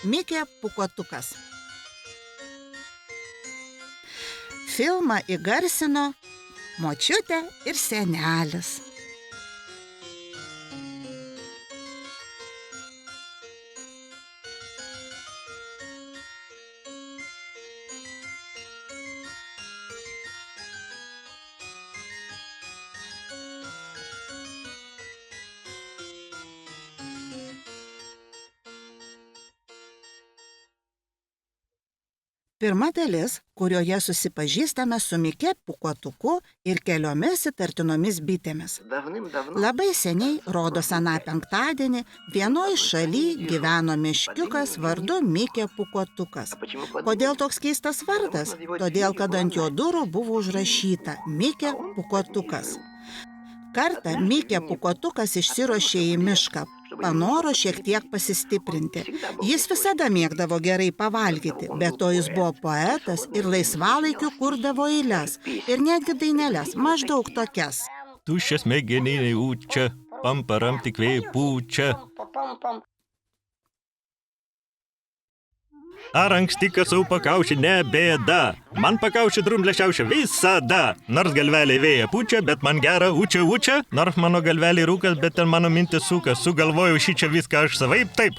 Mikė pūkuotukas. Filmą įgarsino močiutė ir senelis. Pirma dalis, kurioje susipažįstame su Mikė pūkuotuku ir keliomis įtartinomis bitėmis. Labai seniai, rodos aną penktadienį, vienoj šaly gyveno meškiukas vardu Mikė pūkuotukas. Kodėl toks keistas vardas? Todėl, kad ant jo durų buvo užrašyta Mikė pūkuotukas. Kartą Mikė pūkuotukas išsiruošė į mišką, panoro šiek tiek pasistiprinti. Jis visada mėgdavo gerai pavalgyti, bet to jis buvo poetas ir laisvalaikiu kurdavo eiles ir netgi daineles, maždaug tokias. Tuščias smegeniniai ūčia, pamparam tik vėjai pučia. Ar anksti kasau pakaušį, ne bėda. Man pakaušį drumblėšiaušia visada. Nors galveliai vėja pučia, bet man gera ūčia. Nors mano galveliai rūkas, bet ten mano mintis sukas. Sugalvojau šičia viską aš savaip taip.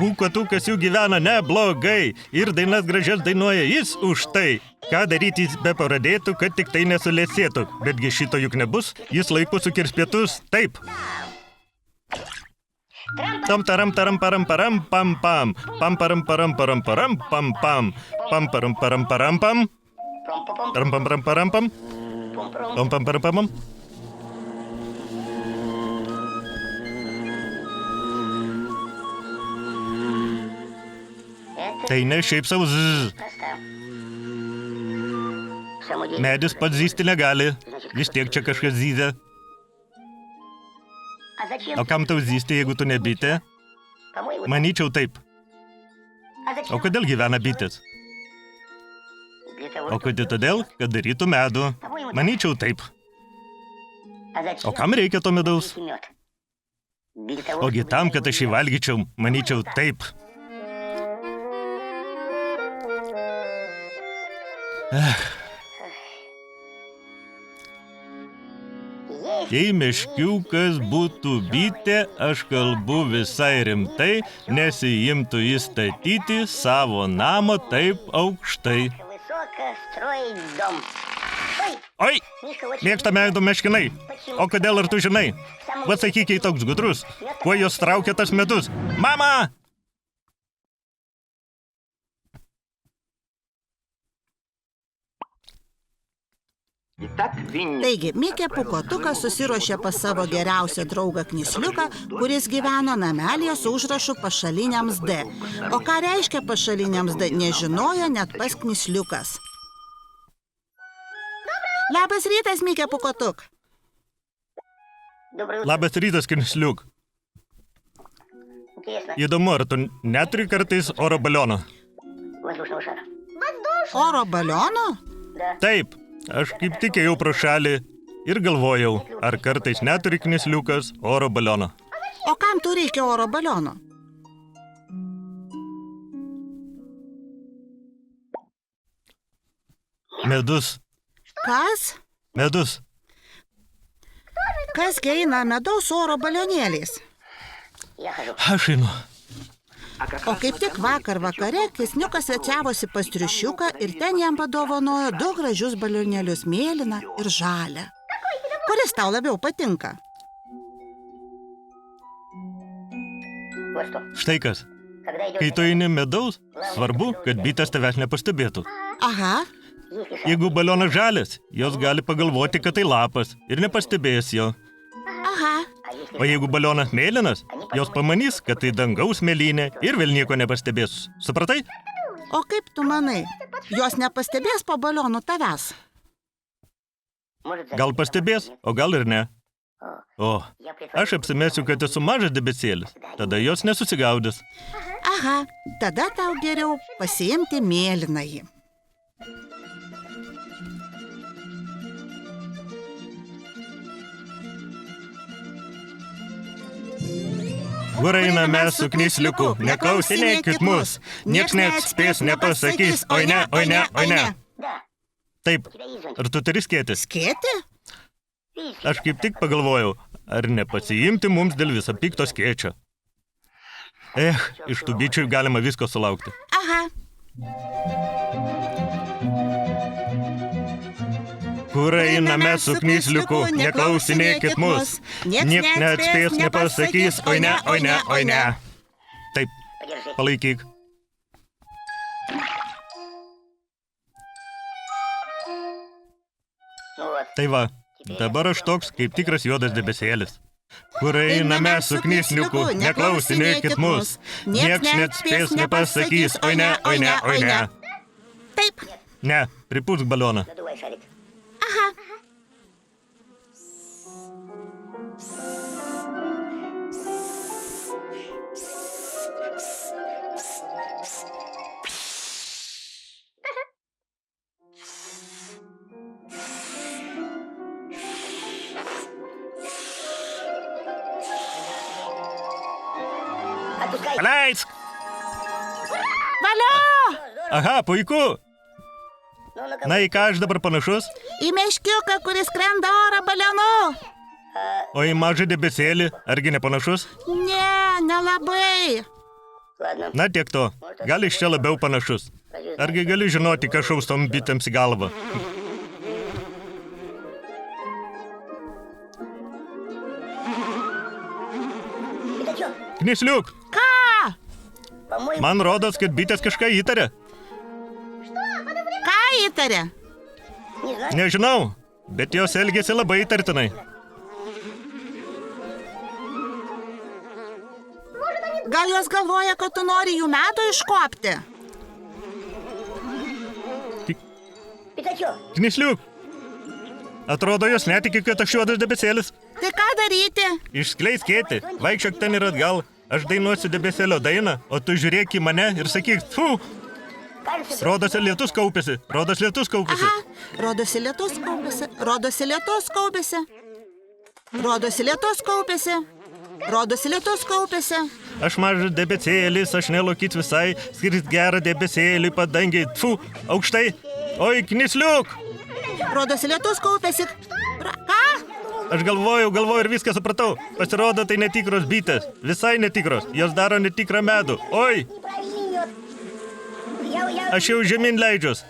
Pūkuotukas jų gyvena neblogai ir dainas gražias dainuoja jis už tai. Ką daryti jis be pradėtų, kad tik tai nesulėsėtų. Betgi šito juk nebus, jis laiku sukirs pietus taip. Tam taram taram param param pam pam pam param param param param pam pam pam param param param pam param param param pam pam pam param pam. Tai ne šiaip savo zzz. Medis pats zysti negali, vis tiek čia kažkas zyzia. O kam tau zysti, jeigu tu ne bitė? Manyčiau taip. O kodėl gyvena bitės? O kodėl todėl, kad darytų medų? Manyčiau taip. O kam reikia to medaus? Ogi tam, kad aš jį valgyčiau, manyčiau taip. Jei meškiukas būtų bitė, aš kalbu visai rimtai, nesiimtų įstatyti savo namo taip aukštai. Oi, mėgsta medų meškinai. O kodėl ar tu žinai? Pasakyk, jei toks gudrus, kuo jos traukia tas medus? Mama! Taigi, Mikė pūkuotukas susiruošė pas savo geriausią draugą Knysliuką, kuris gyveno namelyje su užrašu pašaliniams D. O ką reiškia pašaliniams D, nežinojo net pas Knysliukas. Labas rytas, Mikė pūkuotuk. Labas rytas, Knysliuk. Įdomu, ar tu neturi kartais oro baliono? Oro baliono? Taip. Aš kaip tik ėjau pro šalį ir galvojau, ar kartais neturi Knysliukas oro baliono. O kam tu reikia oro baliono? Medus. Kas? Medus. Kas eina medaus oro balionėliais? Aš einu. O kaip tik vakar vakare Knysliukas svečiavosi pas triušiuką ir ten jam padovanojo 2 gražius balionėlius, mėlyną ir žalią. Kuris tau labiau patinka? Štai kas. Kai tu eini medaus, svarbu, kad bitės tavęs nepastebėtų. Aha. Jeigu balionas žalias, jos gali pagalvoti, kad tai lapas ir nepastebės jo. Aha. O jeigu balionas mėlynas, jos pamanys, kad tai dangaus mėlynė ir vėl nieko nepastebės. Supratai? O kaip tu manai, jos nepastebės po balionų tavęs? Gal pastebės, o gal ir ne. O, aš apsimesiu, kad esu mažas debesėlis. Tada jos nesusigaudys. Aha, tada tau geriau pasiimti mėlynąjį. Kur einame su knysliuku, neklausinėkit mus. Nieks neatspės, nepasakys, oi ne, oi ne, oi ne. Taip, ar tu turi skėti? Skėti? Aš kaip tik pagalvojau, ar nepasiimti mums dėl viso pikto skėčio. Iš tų bičių galima visko sulaukti. Aha. Kur einame su knysliuku, neklausinėkit mus. Nieks neatspės, nepasakys, oi ne, oi ne, oi ne. Taip, palaikyk. Tai va, dabar aš toks kaip tikras juodas debesėlis. Kur einame su knysliuku, neklausinėkit mus. Nieks neatspės, nepasakys, oi ne, oi ne, oi ne. Taip. Ne, pripūsk balioną. Aha. Paleisk! Valio! Aha, puiku. Na, į ką aš dabar panašus? Į meškiuką, kuris skrenda oro balionu. O į mažą debesėlį, argi nepanašus? Ne, nelabai. Na, tiek to. Gal iš čia labiau panašus. Argi gali žinoti, ką šaus tom bitėms į galvą? Knysliuk! Ką? Man rodos, kad bitės kažką įtarė. Ką įtarė? Nežinau, bet jos elgėsi labai įtartinai. Gal jos galvoja, kad tu nori jų medų iškopti? Knysliuk! Atrodo, jos netiki, kad aš juodas debesėlis. Tai ką daryti? Išskleisk skėtį, vaikščiok ten ir atgal. Aš dainuosiu debesėlio dainą, o tu žiūrėk į mane ir sakyk, fu! Rodosi lietus kaupėsi, rodos lietus kaupėsi. Aha, rodosi lietus kaupėsi, rodosi lietus kaupėsi. Rodosi lietus kaupėsi, rodosi lietus kaupėsi. Aš mažas debesėlis, aš nelokit visai, skirti gerą debesėlį padangiai, fu, aukštai. Oi, knysliuk! Rodosi lietus kaupėsi. Ką? Aš galvoju ir viską supratau. Pasirodo, tai netikros bitės. Visai netikros. Jos daro netikrą medų. Oi! Aš jau žemyn leidžiuos.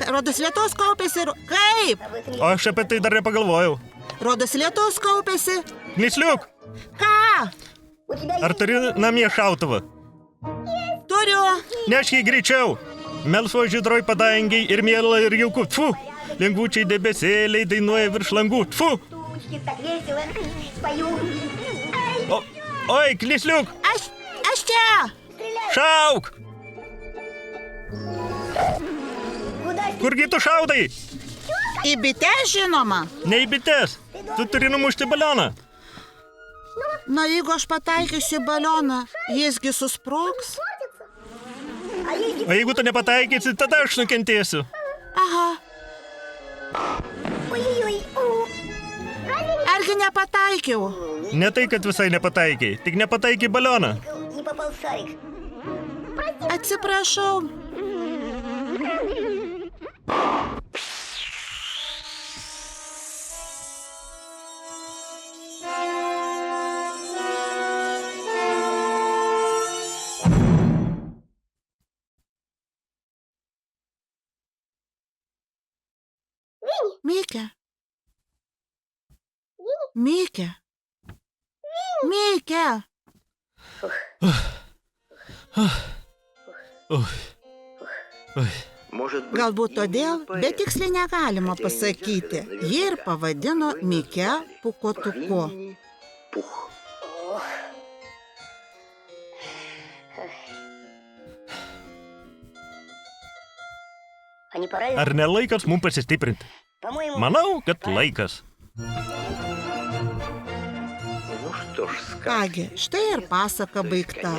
Rodosi lietus kaupėsi. Kaip? O aš apie tai dar nepagalvojau. Rodosi lietus kaupėsi. Knysliuk! Ką? Ar turi namie šautuvą? Turiu. Nešk jį greičiau. Melsvo žydroj padangiai ir miela ir jauku. Tfu! Lengvučiai debesėliai dainuoja virš langų. Tfu! Oi, knysliuk! Aš čia! Šauk! Kurgi tu šaudai? Į bites, žinoma. Ne į bites. Tu turi numušti balioną. Na, jeigu aš pataikysiu balioną, jisgi susprogs. O jeigu tu nepataikysi, tada aš nukentėsiu. Aha. Argi nepataikiau? Ne tai, kad visai nepataikiai, tik nepataikiai balioną. Atsiprašau. Mikė. Mikė. Mikė. Galbūt todėl, bet tiksliai negalima pasakyti. Ji ir pavadino Mikę pūkuotuku. Ar ne laikas mums pasistiprinti? Manau, kad laikas. Kągi, štai ir pasaka baigta.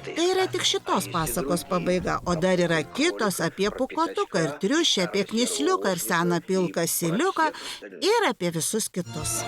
Tai yra tik šitos pasakos pabaiga, o dar yra kitos apie pūkuotuką ir triušį, apie knysliuką ir seną pilką asiliuką ir apie visus kitus.